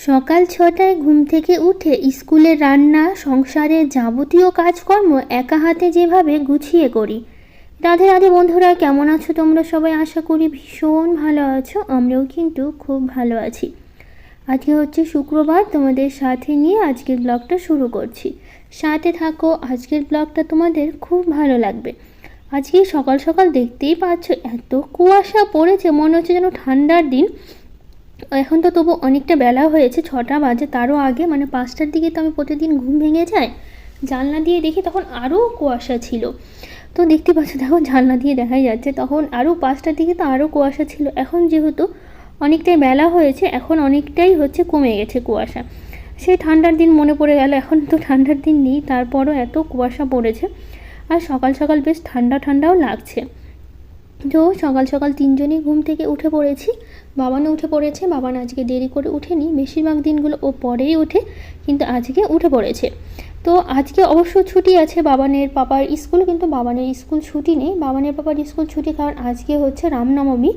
সকাল ৬টায় ঘুম থেকে উঠে স্কুলে রান্না, সংসারের যাবতীয় কাজকর্ম একা হাতে যেভাবে গুছিয়ে করি। রাধে রাধে বন্ধুরা, কেমন আছো তোমরা সবাই? আশা করি ভীষণ ভালো আছো। আমরাও কিন্তু খুব ভালো আছি। আজকে হচ্ছে শুক্রবার, তোমাদের সাথে নিয়ে আজকের ব্লগটা শুরু করছি। সাথে থাকো, আজকের ব্লগটা তোমাদের খুব ভালো লাগবে। আজকে সকাল সকাল দেখতেই পাচ্ছ এত কুয়াশা পড়েছে, মনে হচ্ছে যেন ঠান্ডার দিন। এখন তো তবু অনেকটা বেলা হয়েছে, ৬টা বাজে। তারও আগে মানে ৫টার দিকে তো আমি প্রতিদিন ঘুম ভেঙে যায়, জানলা দিয়ে দেখি তখন আরও কুয়াশা ছিল। তো দেখতে পাচ্ছ, দেখো জানলা দিয়ে দেখাই যাচ্ছে, তখন আরও ৫টার দিকে তো আরও কুয়াশা ছিল। এখন যেহেতু অনেকটাই বেলা হয়েছে, এখন অনেকটাই হচ্ছে কমে গেছে কুয়াশা। সেই ঠান্ডার দিন মনে পড়ে গেল। এখন তো ঠান্ডার দিন নেই, তারপরও এত কুয়াশা পড়েছে। আর সকাল সকাল বেশ ঠান্ডা ঠান্ডাও লাগছে। তো সকাল সকাল তিনজনই ঘুম থেকে উঠে পড়েছি। বাবানও উঠে পড়েছে। বাবান আজকে দেরি করে উঠেনি, বেশিরভাগ দিনগুলো ও পরেই ওঠে, কিন্তু আজকে উঠে পড়েছে। তো আজকে অবশ্য ছুটি আছে বাবানের পাপার স্কুল, কিন্তু বাবানের স্কুল ছুটি নেই। বাবানের পাপার স্কুল ছুটি, কারণ আজকে হচ্ছে রামনবমী।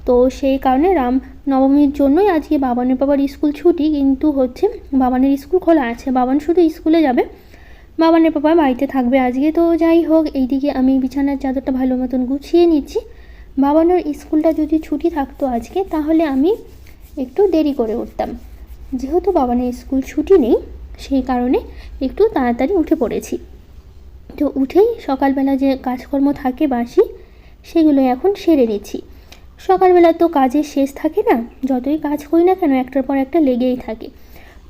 তো সেই কারণে রামনবমীর জন্যই আজকে বাবানের পাপার স্কুল ছুটি, কিন্তু হচ্ছে বাবানের স্কুল খোলা আছে। বাবান শুধু স্কুলে যাবে, বাবানের পাপা বাড়িতে থাকবে আজকে। তো যাই হোক, এইদিকে আমি বিছানার চাদরটা ভালো মতন গুছিয়ে নিচ্ছি। বাবানোর স্কুলটা যদি ছুটি থাকতো আজকে, তাহলে আমি একটু দেরি করে উঠতাম। যেহেতু বাবানের স্কুল ছুটি নেই, সেই কারণে একটু তাড়াতাড়ি উঠে পড়েছি। তো উঠেই সকালবেলা যে কাজকর্ম থাকে বাসি, সেগুলো এখন সেরে নিচ্ছি। সকালবেলা তো কাজের শেষ থাকে না, যতই কাজ করি না কেন একটার পর একটা লেগেই থাকে।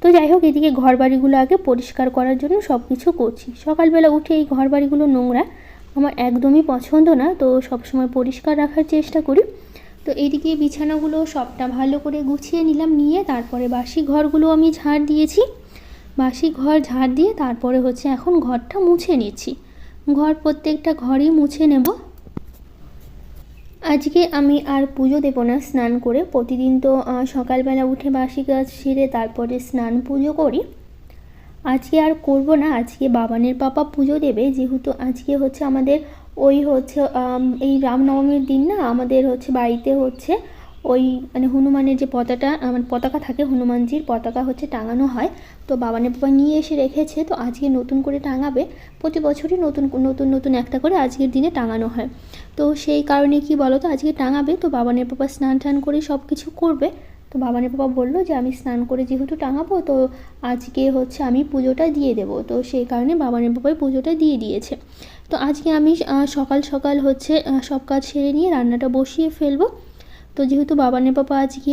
তো যাই হোক, এদিকে ঘর বাড়িগুলো আগে পরিষ্কার করার জন্য সব কিছু করছি। সকালবেলা উঠে এই ঘর বাড়িগুলো নোংরা আমার একদমই পছন্দ না, তো সবসময় পরিষ্কার রাখার চেষ্টা করি। তো এইদিকে বিছানাগুলো সবটা ভালো করে গুছিয়ে নিলাম, নিয়ে তারপরে বাসি ঘরগুলো আমি ঝাড় দিয়েছি। বাসি ঘর ঝাড় দিয়ে তারপরে হচ্ছে এখন ঘরটা মুছে নিচ্ছি। ঘর প্রত্যেকটা ঘরই মুছে নেব। আজকে আমি আর পুজো দেবো না স্নান করে। প্রতিদিন তো সকালবেলা উঠে বাসি কাজ সেরে তারপরে স্নান পুজো করি। আজকে আর করব না। আজকে বাবানের পাপা পুজো দেবে, যেহেতু আজকে হচ্ছে আমাদের ওই হচ্ছে এই রামনবমীর দিন না, আমাদের হচ্ছে বাড়িতে হচ্ছে ওই মানে হনুমানের যে পতাকা থাকে, হনুমানজির পতাকা হচ্ছে টাঙানো হয়। তো বাবানের পাপা নিয়ে এসে রেখেছে, তো আজকে নতুন করে টাঙাবে। প্রতি বছরই নতুন নতুন নতুন একটা করে আজকের দিনে টাঙানো হয়। তো সেই কারণে কি বলো তো, আজকে টাঙাবে। তো বাবানের পাপা স্নান টান করে সব কিছু করবে। তো বাবানের পাপা বললো যে আমি স্নান করে যেহেতু টাঙাবো, তো আজকে হচ্ছে আমি পুজোটা দিয়ে দেবো। তো সেই কারণে বাবানের পাপাই পুজোটা দিয়ে দিয়েছে। তো আজকে আমি সকাল সকাল হচ্ছে সব কাজ সেরে নিয়ে রান্নাটা বসিয়ে ফেলবো। তো যেহেতু বাবানের পাপা আজকে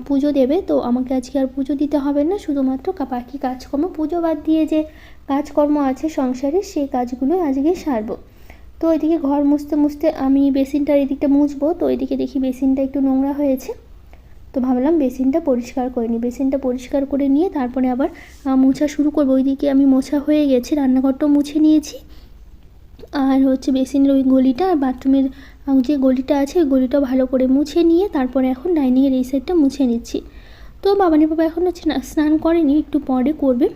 পুজো দেবে, তো আমাকে আজকে আর পুজো দিতে হবে না। শুধুমাত্র বাকি কাজকর্ম, পুজো বাদ দিয়ে যে কাজকর্ম আছে সংসারে, সেই কাজগুলো আজকে সারবো। তো এদিকে ঘর মুছতে মুছতে আমি বেসিনটার এদিকটা মুছবো। তো এদিকে দেখি বেসিনটা একটু নোংরা হয়েছে, তো ভাবলাম বেসিনটা পরিষ্কার করে নিই। বেসিনটা পরিষ্কার করে নিয়ে তারপরে আবার মোছা শুরু করবো। ওইদিকে আমি মোছা হয়ে গেছে, রান্নাঘরটাও মুছে নিয়েছি। আর হচ্ছে বেসিনের ওই গলিটা আর বাথরুমের যে গলিটা আছে, ওই গলিটাও ভালো করে মুছে নিয়ে তারপরে এখন ডাইনিংয়ের এই সাইডটা মুছে নিচ্ছি। তো বাবানের বাবা এখন হচ্ছে স্নান করেনি, একটু পরে করবে।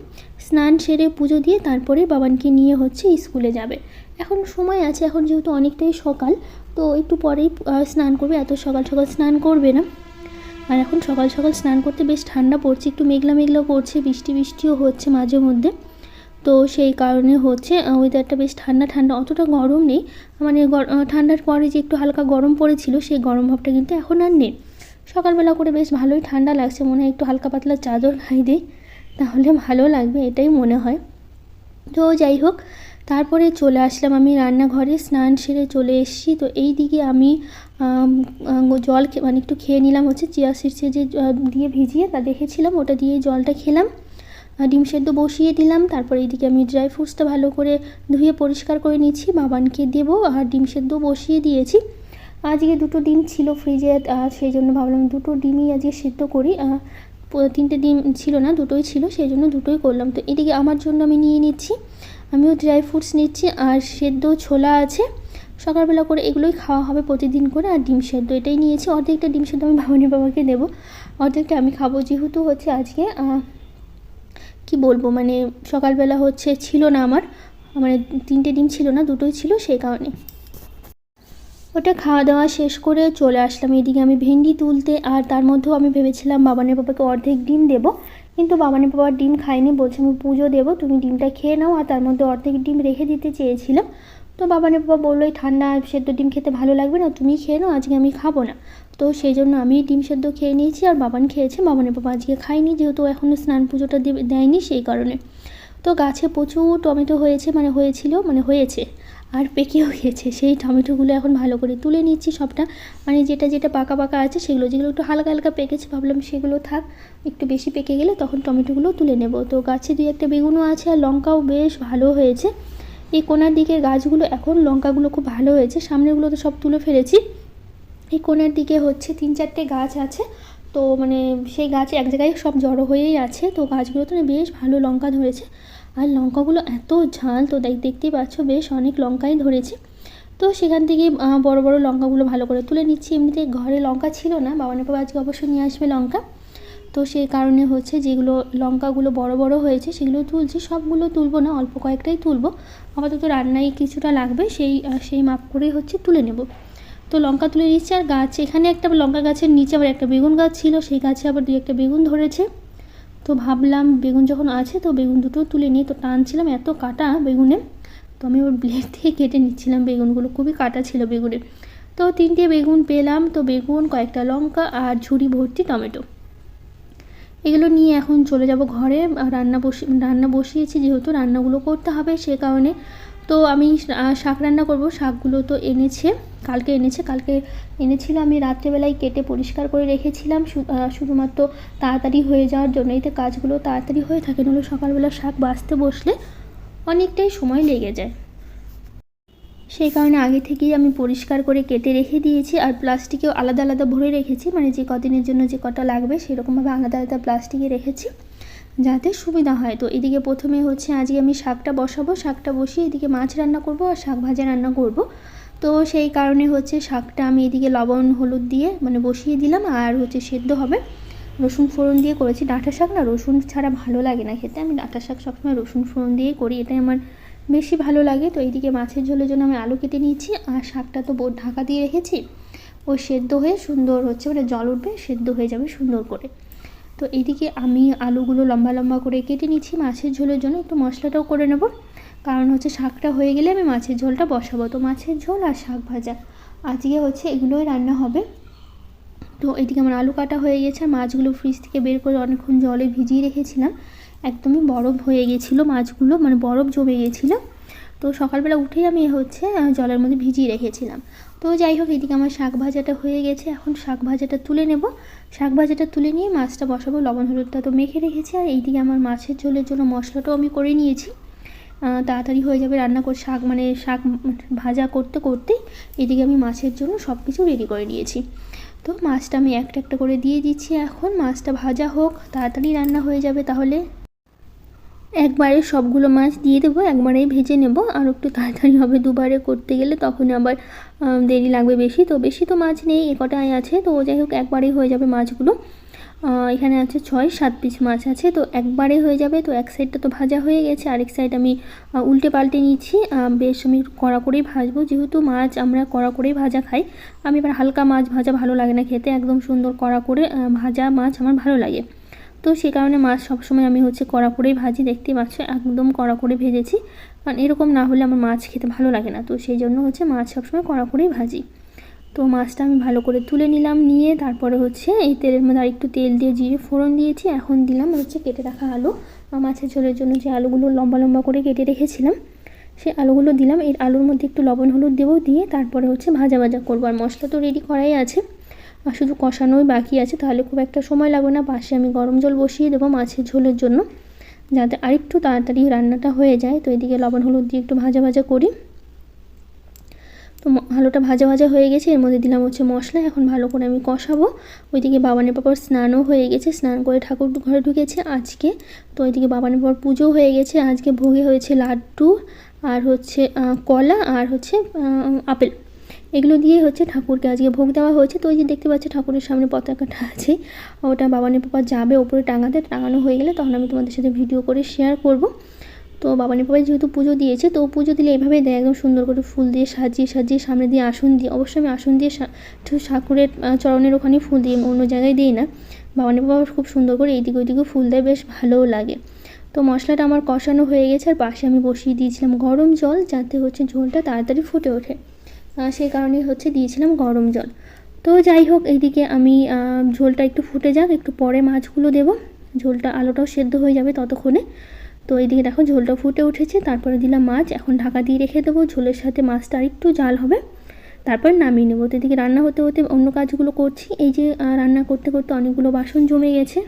স্নান সেরে পুজো দিয়ে তারপরে বাবানকে নিয়ে হচ্ছে স্কুলে যাবে। এখন সময় আছে, এখন যেহেতু অনেকটাই সকাল, তো একটু পরেই স্নান করবে, এত সকাল সকাল স্নান করবে না। আর এখন সকাল সকাল স্নান করতে বেশ ঠান্ডা পড়ছে, একটু মেঘলা মেঘলাও করছে, বৃষ্টি বৃষ্টিও হচ্ছে মাঝে মধ্যে। তো সেই কারণে হচ্ছে ওয়েদারটা বেশ ঠান্ডা ঠান্ডা, অতটা গরম নেই। মানে ঠান্ডার পরে যে একটু হালকা গরম পড়েছিল, সেই গরম ভাবটা কিন্তু এখন আর নেই। সকালবেলা করে বেশ ভালোই ঠান্ডা লাগছে, মনে হয় একটু হালকা পাতলা চাদর গায়ে দিই, তাহলে ভালো লাগবে, এটাই মনে হয়। তো যাই হোক, তারপরে চলে আসলাম আমি রান্নাঘরে, স্নান সেরে চলে এসেছি। তো এই দিকে আমি জল মানে একটু খেয়ে নিলাম হচ্ছে চিয়া সিডসে যে দিয়ে ভিজিয়ে তা দেখেছিলাম, ওটা দিয়ে জলটা খেলাম। ডিম সেদ্ধ বসিয়ে দিলাম। তারপরে এইদিকে আমি ড্রাই ফ্রুটসটা ভালো করে ধুয়ে পরিষ্কার করে নিচ্ছি, বাবানকে দেবো। আর ডিম সেদ্ধ বসিয়ে দিয়েছি। আজকে 2টো ডিম ছিল ফ্রিজে, সেই জন্য ভাবলাম 2টো ডিমই আজকে সেদ্ধ করি। 3টে ডিম ছিল না, 2টোই ছিল, সেই জন্য 2টোই করলাম। তো এদিকে আমার জন্য আমি নিয়ে নিচ্ছি, আমিও ড্রাই ফ্রুটস নিচ্ছি। আর সেদ্ধ ছোলা আছে, সকালবেলা করে এগুলোই খাওয়া হবে প্রতিদিন করে। আর ডিম সেদ্ধ এটাই নিয়েছি। অর্ধেকটা ডিম সেদ্ধ আমি বাবানের বাবাকে দেবো, অর্ধেকটা আমি খাবো। যেহেতু হচ্ছে আজকে কি বলবো, মানে সকালবেলা হচ্ছে ছিল না আমার, মানে 3টে ডিম ছিল না, 2টোই ছিল, সেই কারণে। ওটা খাওয়া দাওয়া শেষ করে চলে আসলাম এদিকে আমি ভেন্ডি তুলতে। আর তার মধ্যেও আমি ভেবেছিলাম বাবানের বাবাকে অর্ধেক ডিম দেবো, কিন্তু বাবানের বাবা ডিম খায়নি, বলছে আমি পুজো দেবো, তুমি ডিমটা খেয়ে নাও। আর তার মধ্যে অর্ধেক ডিম রেখে দিতে চেয়েছিলাম। তো বাবানের বাবা বললো এই ঠান্ডা সেদ্ধ ডিম খেতে ভালো লাগবে না, তুমি খেয়ে নাও, আজকে আমি খাবো না। তো সেই জন্য আমি ডিম সেদ্ধ খেয়ে নিয়েছি আর বাবান খেয়েছে। বাবানের বাবা আজকে খায়নি, যেহেতু এখনও স্নান পুজোটা দেয়নি সেই কারণে। তো গাছে প্রচুর টমেটো হয়েছে, হয়েছে আর পেকেও গেছে। সেই টমেটোগুলো এখন ভালো করে তুলে নিচ্ছি সবটা, যেটা পাকা পাকা আছে সেগুলো, যেগুলো একটু হালকা হালকা পেকেছে ভাবলাম সেগুলো থাক, একটু বেশি পেকে গেলে তখন টমেটোগুলো তুলে নেব। তো গাছে 2-1টা বেগুনও আছে আর লঙ্কাও বেশ ভালো হয়েছে। এই কোনার দিকের গাছগুলো এখন লঙ্কাগুলো খুব ভালো হয়েছে, সামনেগুলো তো সব তুলে ফেলেছি। এই কোনার দিকে হচ্ছে 3-4টে গাছ আছে, তো সেই গাছ এক জায়গায় সব জড়ো হয়েই আছে। তো গাছগুলোতে বেশ ভালো লঙ্কা ধরেছে আর লঙ্কাগুলো এত ঝাল, তো দেখতেই পাচ্ছ বেশ অনেক লঙ্কাই ধরেছে। তো সেখান থেকে বড় বড় লঙ্কাগুলো ভালো করে তুলে নিচ্ছি। এমনিতে ঘরে লঙ্কা ছিল না, বাবানের বাবা আজকে অবশ্যই নিয়ে আসবে লঙ্কা। তো সেই কারণে হচ্ছে যেগুলো লঙ্কাগুলো বড় বড় হয়েছে সেগুলো তুলছি, সবগুলো তুলবো না, অল্প কয়েকটাই তুলবো, আপাতত রান্নায় কিছুটা লাগবে সেই মাপ করেই হচ্ছে তুলে নেব। তো লঙ্কা তুলে নিচ্ছি। আর এখানে একটা লঙ্কা গাছের নিচে আবার একটা বেগুন গাছ ছিল, সেই গাছে আবার 2-1টা বেগুন ধরেছে। তো ভাবলাম বেগুন যখন আছে তো বেগুন দুটো তুলে নিই। তো টানছিলাম এত কাটা বেগুনে, তো আমি ওর ব্লেড দিয়ে কেটে নিচ্ছিলাম বেগুনগুলো, খুবই কাটা ছিল বেগুনের। তো 3টে বেগুন পেলাম, তো বেগুন, কয়েকটা লঙ্কা আর ঝুড়ি ভর্তি টমেটো, এগুলো নিয়ে এখন চলে যাব ঘরে। রান্না বসিয়েছি, যেহেতু রান্নাগুলো করতে হবে সে কারণে। তো আমি শাক রান্না করব। শাকগুলো তো কালকে এনেছিল, আমি রাত্রেবেলায় কেটে পরিষ্কার করে রেখেছিলাম শুধুমাত্র তাড়াতাড়ি হয়ে যাওয়ার জন্য। এতে কাজগুলো তাড়াতাড়ি হয়ে থাকে, নাহলে সকালবেলা শাক বাছতে বসলে অনেকটাই সময় লেগে যায়। সেই কারণে আগে থেকেই আমি পরিষ্কার করে কেটে রেখে দিয়েছি। আর প্লাস্টিকেও আলাদা আলাদা ভরে রেখেছি, যে কদিনের জন্য যে কটা লাগবে সেরকমভাবে আলাদা আলাদা প্লাস্টিকে রেখেছি যাতে সুবিধা হয়। তো এদিকে প্রথমে হচ্ছে আজকে আমি শাকটা বসাবো, শাকটা বসিয়ে এদিকে মাছ রান্না করব আর শাক ভাজা রান্না করব। তো সেই কারণে হচ্ছে শাকটা আমি এদিকে লবণ হলুদ দিয়ে বসিয়ে দিলাম। আর হচ্ছে সেদ্ধ হবে, রসুন ফোড়ন দিয়ে করেছি। ডাঁটা শাক না রসুন ছাড়া ভালো লাগে না খেতে, আমি ডাঁটা শাক সবসময় রসুন ফোড়ন দিয়েই করি, এটাই আমার বেশি ভালো লাগে। তো এইদিকে মাছের ঝোলের জন্য আমি আলু কেটে নিয়েছি আর শাকটা তো ঢাকা দিয়ে রেখেছি, ও সেদ্ধ হয়ে সুন্দর হচ্ছে, জল উঠবে, সেদ্ধ হয়ে যাবে সুন্দর করে। তো এইদিকে আমি আলুগুলো লম্বা লম্বা করে কেটে নিচ্ছি মাছের ঝোলের জন্য। একটু মশলাটাও করে নেব, কারণ হচ্ছে শাকটা হয়ে গেলে আমি মাছের ঝোলটা বসাবো। তো মাছের ঝোল আর শাক ভাজা আজকে হচ্ছে এগুলোই রান্না হবে। তো এদিকে আমার আলু কাটা হয়ে গেছে, আর মাছগুলো ফ্রিজ থেকে বের করে অনেকক্ষণ জলে ভিজিয়ে রেখেছিলাম, একদমই বরফ হয়ে গেছিলো মাছগুলো, বরফ জমে গেছিলো। তো সকালবেলা উঠেই আমি হচ্ছে জলের মধ্যে ভিজিয়ে রেখেছিলাম। তো যাই হোক, এদিকে আমার শাক ভাজাটা হয়ে গেছে, এখন শাক ভাজাটা তুলে নেব। শাক ভাজাটা তুলে নিয়ে মাছটা বসাবো, লবণ হলুদটা তো মেখে রেখেছি। আর এইদিকে আমার মাছের ঝোলের জন্য মশলাটাও আমি করে নিয়েছি, তাড়াতাড়ি হয়ে যাবে রান্না করে। শাক ভাজা করতে করতেই এদিকে আমি মাছের জন্য সব কিছু রেডি করে নিয়েছি। তো মাছটা আমি একটা একটা করে দিয়ে দিচ্ছি, এখন মাছটা ভাজা হোক, তাড়াতাড়ি রান্না হয়ে যাবে। তাহলে একবারে সবগুলো মাছ দিয়ে দেবো, একবারেই ভেজে নেব, আর একটু তাড়াতাড়ি হবে। দুবারে করতে গেলে তখন আবার দেরি লাগবে বেশি, তো বেশি তো মাছ নেই, কটাই আছে। তো যাই হোক একবারেই হয়ে যাবে মাছগুলো। এখানে আছে 6-7 পিস মাছ আছে, তো একবারে হয়ে যাবে। তো এক সাইডটা তো ভাজা হয়ে গেছে, আরেক সাইড আমি উল্টে পাল্টে নিচ্ছি। বেশ আমি কড়া করেই ভাজবো, যেহেতু মাছ আমরা কড়া করেই ভাজা খাই। আমি এবার হালকা মাছ ভাজা ভালো লাগে না খেতে, একদম সুন্দর কড়া করে ভাজা মাছ আমার ভালো লাগে। তো সেই কারণে মাছ সবসময় আমি হচ্ছে কড়া করেই ভাজি, দেখতেই পাচ্ছ একদম কড়া করে ভেজেছি, কারণ এরকম না হলে আমার মাছ খেতে ভালো লাগে না। তো সেই জন্য হচ্ছে মাছ সবসময় কড়া করেই ভাজি। তো মাছটা আমি ভালো করে তুলে নিলাম, নিয়ে তারপরে হচ্ছে এই তেলের মধ্যে আরেকটু তেল দিয়ে জিরে ফোড়ন দিয়েছি। এখন দিলাম হচ্ছে কেটে রাখা আলু, মাছের ঝোলের জন্য যে আলুগুলো লম্বা লম্বা করে কেটে রেখেছিলাম সেই আলুগুলো দিলাম। এই আলুর মধ্যে একটু লবণ হলুদ দেবো, দিয়ে তারপরে হচ্ছে ভাজা ভাজা করবো। আর মশলা তো রেডি করাই আছে, আর শুধু কষানোই বাকি আছে, তাহলে খুব একটা সময় লাগবে না। পাশে আমি গরম জল বসিয়ে দেবো মাছের ঝোলের জন্য, যাতে আরেকটু তাড়াতাড়ি রান্নাটা হয়ে যায়। তো এদিকে লবণ হলুদ দিয়ে একটু ভাজা ভাজা করি। তো আলুটা ভাজা ভাজা হয়ে গেছে, এর মধ্যে দিলাম হচ্ছে মশলা, এখন ভালো করে আমি কষাবো। ওইদিকে বাবানের বাবার স্নানও হয়ে গেছে, স্নান করে ঠাকুর ঘরে ঢুকেছে আজকে। তো ওইদিকে বাবানের বাবার পুজো হয়ে গেছে, আজকে ভোগে হয়েছে লাড্ডু আর হচ্ছে কলা আর হচ্ছে আপেল, এগুলো দিয়ে হচ্ছে ঠাকুরকে আজকে ভোগ দেওয়া হয়েছে। তো ওই যে দেখতে পাচ্ছি ঠাকুরের সামনে পতাকাটা আছে, ওটা বাবানের বাবা যাবে ওপরে টাঙানো হয়ে গেলে তখন আমি তোমাদের সাথে ভিডিও করে শেয়ার করব। তো বাবানের বাবাই যেহেতু পুজো দিয়েছে, তো পুজো দিলে এভাবেই দেয়, একদম সুন্দর করে ফুল দিয়ে সাজিয়ে সাজিয়ে সামনে দিয়ে আসন দিয়ে, অবশ্যই আমি আসন দিয়ে ঠাকুরের চরণের ওখানে ফুল দিই, অন্য জায়গায় দিই না। বাবানের বাবা খুব সুন্দর করে এইদিকে ওইদিকে ফুল দেয়, বেশ ভালোও লাগে। তো মশলাটা আমার কষানো হয়ে গেছে, আর পাশে আমি বসিয়ে দিয়েছিলাম গরম জল, যাতে হচ্ছে ঝোলটা তাড়াতাড়ি ফুটে ওঠে, সেই কারণেই হচ্ছে দিয়েছিলাম গরম জল। তো যাই হোক, এইদিকে আমি ঝোলটা একটু ফুটে যাক, একটু পরে মাছগুলো দেবো, ঝোলটা আলুটাও সেদ্ধ হয়ে যাবে ততক্ষণে। তো এইদিকে দেখো ঝোলটা ফুটে উঠেছে, তারপরে দিলাম মাছ। এখন ঢাকা দিয়ে রেখে দেবো, ঝোলের সাথে মাছটা আরেকটু জাল হবে, তারপর নামিয়ে নেবো। তো এদিকে রান্না হতে হতে অন্য কাজগুলো করছি। এই যে রান্না করতে করতে অনেকগুলো বাসন জমে গেছে,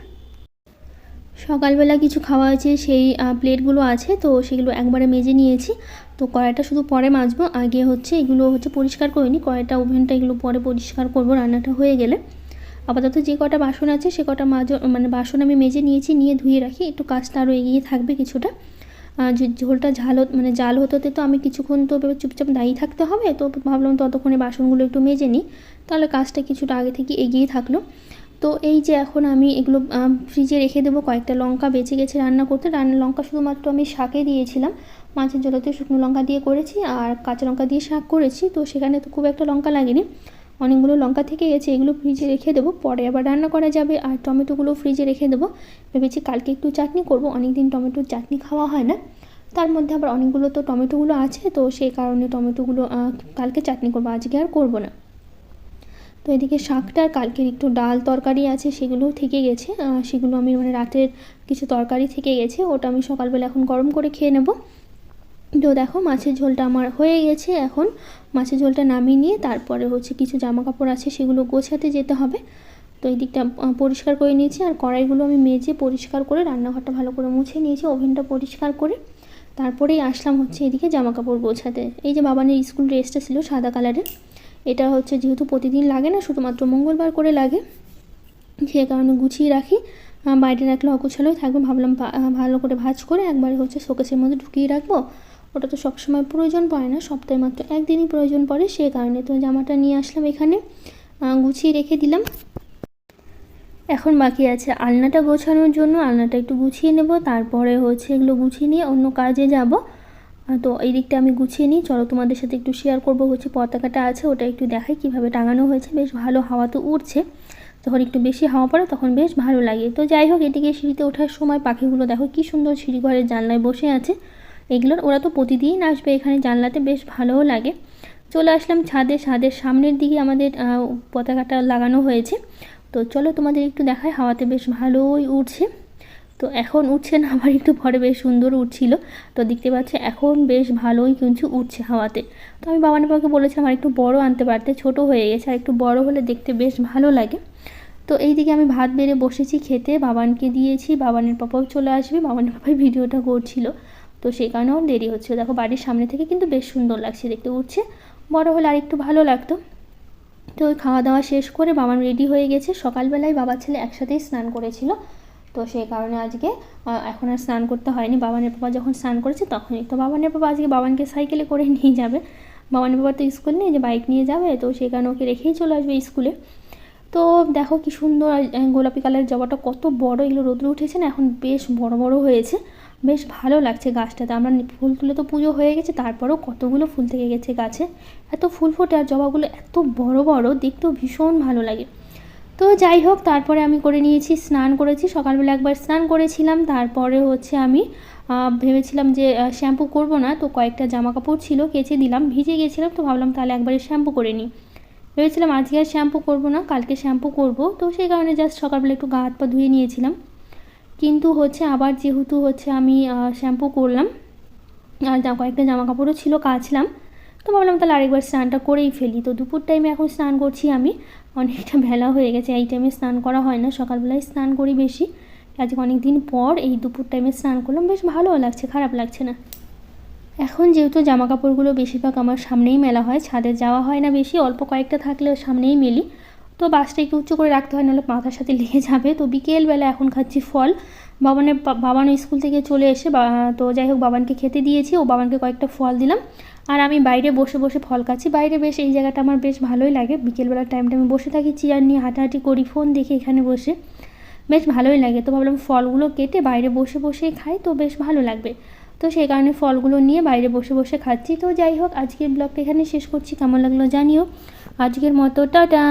সকালবেলা কিছু খাওয়া আছে সেই প্লেটগুলো আছে, তো সেগুলো একবারে মেজে নিয়েছি। তো কড়াইটা শুধু পরে মাজবো, আগে হচ্ছে এগুলো হচ্ছে পরিষ্কার করে নিই, কড়াইটা ওভেনটা এগুলো পরে পরিষ্কার করবো রান্নাটা হয়ে গেলে। আপাতত যে কটা বাসন আছে সে কটা মানে বাসন আমি মেজে নিয়েছি, নিয়ে ধুয়ে রাখি, একটু কাজটা আরও এগিয়ে থাকবে কিছুটা। ঝোলটা জাল হতে তো আমি কিছুক্ষণ তো চুপচাপ দাঁড়িয়ে থাকতে হবে, তো ভাবলাম ততক্ষণে বাসনগুলো একটু মেজে নিই, তাহলে কাজটা কিছুটা আগে থেকে এগিয়ে থাকলো। তো এই যে এখন আমি এগুলো ফ্রিজে রেখে দেবো। কয়েকটা লঙ্কা বেঁচে গেছে রান্না করতে, লঙ্কা শুধুমাত্র আমি শাকে দিয়েছিলাম, মাছের ঝোলেতে শুকনো লঙ্কা দিয়ে করেছি আর কাঁচা লঙ্কা দিয়ে শাক করেছি, তো সেখানে তো খুব একটা লঙ্কা লাগেনি, অনেকগুলো লঙ্কা থেকে গেছে, এগুলো ফ্রিজে রেখে দেবো, পরে আবার রান্না করা যাবে। আর টমেটোগুলো ফ্রিজে রেখে দেবো, ভেবেছি কালকে একটু চাটনি করব, অনেক দিন টমেটোর চাটনি খাওয়া হয় না, তার মধ্যে আবার অনেকগুলো তো টমেটোগুলো আছে, তো সেই কারণে টমেটোগুলো কালকে চাটনি করবো, আজকে আর করবো না। তো এদিকে শাকটার কালকের একটু ডাল তরকারি আছে, সেগুলোও থেকে গেছে, সেগুলো আমি মানে রাতের কিছু তরকারি থেকে গেছে, ওটা আমি সকালবেলা এখন গরম করে খেয়ে নেব। তো দেখো মাছের ঝোলটা আমার হয়ে গেছে, এখন মাছের ঝোলটা নামিয়ে নিয়ে তারপরে হচ্ছে কিছু জামা কাপড় আছে সেগুলো গোছাতে যেতে হবে। তো এই দিকটা পরিষ্কার করে নিয়েছি, আর কড়াইগুলো আমি মেজে পরিষ্কার করে রান্নাঘরটা ভালো করে মুছে নিয়েছি, ওভেনটা পরিষ্কার করে তারপরেই আসলাম হচ্ছে এদিকে জামা কাপড় গোছাতে। এই যে বাবানের স্কুল ড্রেসটা ছিল সাদা কালারের, এটা হচ্ছে যেহেতু প্রতিদিন লাগে না, শুধুমাত্র মঙ্গলবার করে লাগে, সে কারণে গুছিয়ে রাখি, বাইরে রাখলে অগোছালোই থাকবে, ভাবলাম ভালো করে ভাঁজ করে একবারে হচ্ছে শোকেসের মধ্যে ঢুকিয়ে রাখবো, ওটা তো সবসময় প্রয়োজন পড়ে না, সপ্তাহে মাত্র একদিনই প্রয়োজন পড়ে, সে কারণে তো জামাটা নিয়ে আসলাম এখানে, গুছিয়ে রেখে দিলাম। এখন বাকি আছে আলনাটা গোছানোর জন্য, আলনাটা একটু গুছিয়ে নেব, তারপরে হচ্ছে এগুলো গুছিয়ে নিয়ে অন্য কাজে যাব। তো এই দিকটা আমি গুছিয়ে নিই, চলো তোমাদের সাথে একটু শেয়ার করব, হচ্ছে পতাকাটা আছে ওটা একটু দেখাই কীভাবে টাঙানো হয়েছে, বেশ ভালো হাওয়া তো উঠছে, যখন একটু বেশি হাওয়া পড়ে তখন বেশ ভালো লাগে। তো যাই হোক, এদিকে সিঁড়িতে ওঠার সময় পাখিগুলো দেখো কী সুন্দর সিঁড়ি ঘরের জানলায় বসে আছে, এগুলোর ওরা তো প্রতিদিন আসবে এখানে জানলাতে, বেশ ভালোও লাগে। চলে আসলাম ছাদের সামনের দিকে আমাদের পতাকাটা লাগানো হয়েছে, তো চলো তোমাদের একটু দেখায়, হাওয়াতে বেশ ভালোই উঠছে। তো এখন উঠছে না, আবার একটু পরে বেশ সুন্দর উঠছিল, তো দেখতে পাচ্ছি এখন বেশ ভালোই কিন্তু উঠছে হাওয়াতে। তো আমি বাবানের বাবাকে বলেছিলাম আর একটু বড় আনতে পারতে, ছোট হয়ে গেছে, আর একটু বড় হলে দেখতে বেশ ভালো লাগে। তো এইদিকে আমি ভাত বেড়ে বসেছি খেতে, বাবানকে দিয়েছি, বাবানের পাপাও চলে আসবে, বাবানের পাপাই ভিডিওটা করছিল, তো সেই কারণেও দেরি হচ্ছিল। দেখো বাড়ির সামনে থেকে কিন্তু বেশ সুন্দর লাগছে দেখতে, উঠছে, বড় হলে আর একটু ভালো লাগতো। তো ওই খাওয়া দাওয়া শেষ করে বাবান রেডি হয়ে গেছে, সকালবেলায় বাবা ছেলে একসাথেই স্নান করেছিল, তো সেই কারণে আজকে এখন আর স্নান করতে হয়নি, বাবানের পাপা যখন স্নান করেছে তখনই। তো বাবানের পাপা আজকে বাবানকে সাইকেলে করে নিয়ে যাবে, বাবানের পাপার তো স্কুল নেই যে বাইক নিয়ে যাবে, তো সেই কারণে ওকে রেখেই চলে আসবে স্কুলে। তো দেখো কি সুন্দর গোলাপি কালারের জবাটা, কত বড়, এগুলো রোদ্রে উঠেছে না, এখন বেশ বড় বড় হয়েছে, বেশ ভালো লাগছে গাছটাতে। আমরা ফুল তুলে তো পুজো হয়ে গেছে, তারপরেও কতগুলো ফুল থেকে গেছে গাছে, এত ফুল ফোটে, আর জবাগুলো এত বড় বড়, দেখতেও ভীষণ ভালো লাগে। তো যাই হোক, তারপরে আমি করে নিয়েছি, স্নান করেছি, সকালবেলা একবার স্নান করেছিলাম, তারপরে হচ্ছে আমি ভেবেছিলাম যে শ্যাম্পু করব না, তো কয়েকটা জামা কাপড় ছিল কেচে দিলাম, ভিজে গেছিলাম, তো ভাবলাম তাহলে একবারে শ্যাম্পু করে নিই, ভেবেছিলাম আজকে আর শ্যাম্পু করবো না, কালকে শ্যাম্পু করব, তো সেই কারণে জাস্ট সকালবেলা একটু গা হাত পা ধুয়ে নিয়েছিলাম, কিন্তু হচ্ছে আবার যেহেতু হচ্ছে আমি শ্যাম্পু করলাম, আর কয়েকটা জামা কাপড়ও ছিল কাচলাম, তো ভাবলাম তাহলে আরেকবার স্নানটা করেই ফেলি। তো দুপুর টাইমে এখন স্নান করছি আমি, অনেকটা বেলা হয়ে গেছে, এই টাইমে স্নান করা হয় না, সকালবেলায় স্নান করি বেশি, আজকে অনেক দিন পর এই দুপুর টাইমে স্নান করলাম, বেশ ভালোও লাগছে, খারাপ লাগছে না। এখন যেহেতু জামা কাপড়গুলো বেশিরভাগ আমার সামনেই মেলা হয়, ছাদে যাওয়া হয় না বেশি, অল্প কয়েকটা থাকলেও সামনেই মেলি, তো বাসটা একটু উঁচু করে রাখতে হয়, নাহলে মাথার সাথে লেগে যাবে। তো বিকেলবেলা এখন খাচ্ছি ফল, বাবান স্কুল থেকে চলে এসে তো যাই হোক বাবানকে খেতে দিয়েছি, ও বাবানকে কয়েকটা ফল দিলাম, আর আমি বাইরে বসে বসে ফল খাচ্ছি। বাইরে বেশ এই জায়গাটা আমার বেশ ভালোই লাগে, বিকেলবেলার টাইমটা আমি বসে থাকি, চেয়ার নিয়ে হাঁটাহাঁটি করি, ফোন দেখে এখানে বসে বেশ ভালোই লাগে। তো ভাবলাম ফলগুলো কেটে বাইরে বসে বসেই খাই, তো বেশ ভালো লাগবে, তো সেই কারণে ফলগুলো নিয়ে বাইরে বসে বসে খাচ্ছি। তো যাই হোক, আজকের ব্লগটা এখানে শেষ করছি, কেমন লাগলো জানিও, আজকের মতো টাটা।